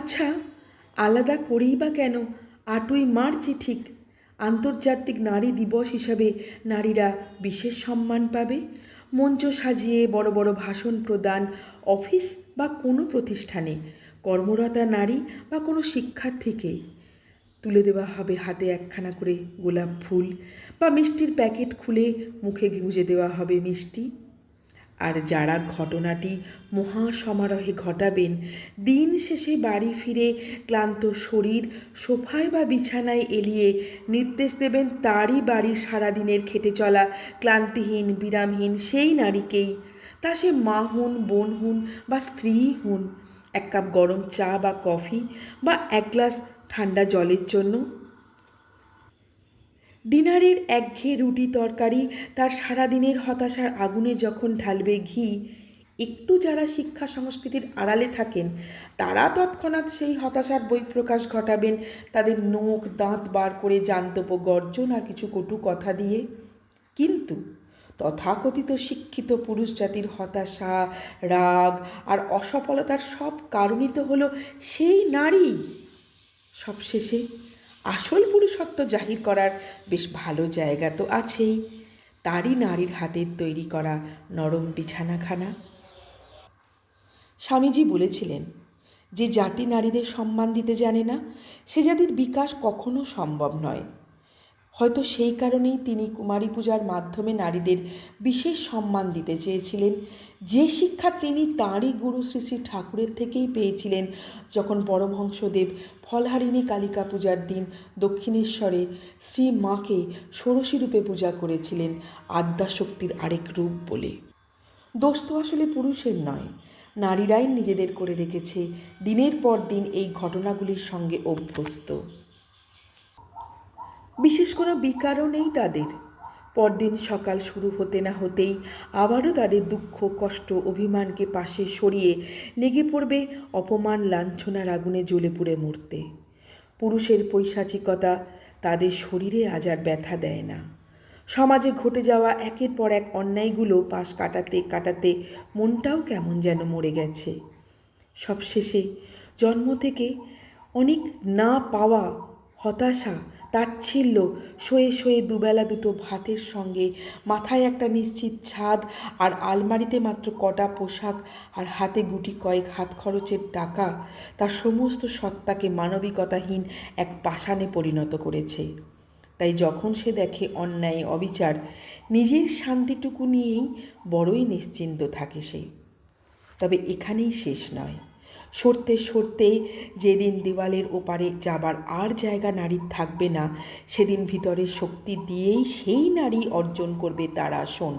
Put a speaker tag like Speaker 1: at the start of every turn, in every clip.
Speaker 1: আচ্ছা, আলাদা করেই বা কেন? ৮ই মার্চই ঠিক আন্তর্জাতিক নারী দিবস হিসাবে নারীরা বিশেষ সম্মান পাবে। মঞ্চ সাজিয়ে বড় বড় ভাষণ প্রদান, অফিস বা কোনো প্রতিষ্ঠানে কর্মরতা নারী বা কোনো শিক্ষার্থীকে তুলে দেওয়া হবে হাতে একখানা করে গোলাপ ফুল, বা মিষ্টির প্যাকেট খুলে মুখে গুঁজে দেওয়া হবে মিষ্টি। আর যারা ঘটনাটি মহাসমারোহে ঘটাবেন, দিন শেষে বাড়ি ফিরে ক্লান্ত শরীর সোফায় বা বিছানায় এলিয়ে নির্দেশ দেবেন তারই বাড়ির সারাদিনের খেটে চলা ক্লান্তিহীন বিরামহীন সেই নারীকেই, তা সে মা হন, বোন হন বা স্ত্রী হন, এক কাপ গরম চা বা কফি বা এক গ্লাস ঠান্ডা জলের জন্য। ডিনারের একঘেয়ে রুটি তরকারি তার সারাদিনের হতাশার আগুনে যখন ঢালবে ঘি, একটু যারা শিক্ষা সংস্কৃতির আড়ালে থাকেন তারা তৎক্ষণাৎ সেই হতাশার বহিঃপ্রকাশ ঘটাবেন তাদের নখ দাঁত বার করে জান্তব গর্জন আর কিছু কটু কথা দিয়ে। কিন্তু তথাকথিত শিক্ষিত পুরুষ জাতির হতাশা, রাগ আর অসফলতার সব কারণই তো হলো সেই নারী। সবশেষে আসল পুরুষত্ব জাহির করার বেশ ভালো জায়গা তো আছেই, তারই নারীর হাতের তৈরি করা নরম বিছানাখানা। স্বামীজি বলেছিলেন, যে জাতি নারীদের সম্মান দিতে জানে না সে জাতির বিকাশ কখনো সম্ভব নয়। হয়তো সেই কারণেই তিনি কুমারী পূজার মাধ্যমে নারীদের বিশেষ সম্মান দিতে চেয়েছিলেন, যে শিক্ষা তিনি তাঁরই গুরু শ্রী শ্রী ঠাকুরের থেকেই পেয়েছিলেন যখন পরমহংসদেব ফলহারিণী কালিকা পূজার দিন দক্ষিণেশ্বরে শ্রী মাকে ষোড়শী রূপে পূজা করেছিলেন, আদ্যাশক্তির আরেক রূপ বলে। দোষ তো আসলে পুরুষের নয়, নারীরাই নিজেদের করে রেখেছে দিনের পর দিন এই ঘটনাগুলির সঙ্গে অভ্যস্ত। বিশেষ কোনো বিকারও নেই তাদের। পরদিন সকাল শুরু হতে না হতেই আবারও তাদের দুঃখ কষ্ট অভিমানকে পাশে সরিয়ে লেগে পড়বে অপমান লাঞ্ছনার আগুনে জ্বলে পুড়ে মরতে। পুরুষের পৈশাচিকতা তাদের শরীরে আজ আর ব্যথা দেয় না। সমাজে ঘটে যাওয়া একের পর এক অন্যায়গুলো পাশ কাটাতে কাটাতে মনটাও কেমন যেন মরে গেছে। সবশেষে জন্ম থেকে অনেক না পাওয়া হতাশা, তাচ্ছিল্য সয়ে সয়ে দুবেলা দুটো ভাতের সঙ্গে মাথায় একটা নিশ্চিত ছাদ আর আলমারিতে মাত্র কটা পোশাক আর হাতে গুটি কয়েক হাত খরচের টাকা তার সমস্ত সত্তাকে মানবিকতাহীন এক পাষাণে পরিণত করেছে। তাই যখন সে দেখে অন্যায় অবিচার, নিজের শান্তিটুকু নিয়েই বড়ই নিশ্চিন্ত থাকে সে। তবে এখানেই শেষ নয়। সরতে সরতে যেদিন দেওয়ালের ওপারে যাবার আর জায়গা নারীর থাকবে না, সেদিন ভিতরের শক্তি দিয়েই সেই নারী অর্জন করবে তার আসন,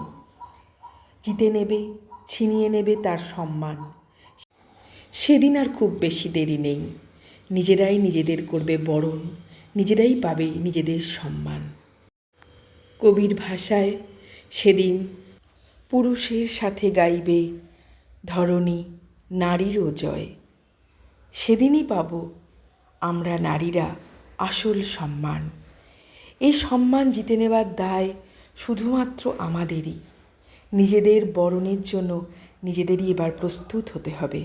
Speaker 1: জিতে নেবে, ছিনিয়ে নেবে তার সম্মান। সেদিন আর খুব বেশি দেরি নেই, নিজেরাই নিজেদের করবে বরণ, নিজেরাই পাবে নিজেদের সম্মান। কবির ভাষায় সেদিন পুরুষের সাথে গাইবে ধরণী নারীরও জয়। সেদিনই পাব আমরা নারীরা আসল সম্মান। এই সম্মান জিতে নেবার দায় শুধুমাত্র আমাদেরই। নিজেদের বরণের জন্য নিজেদেরই এবার প্রস্তুত হতে হবে।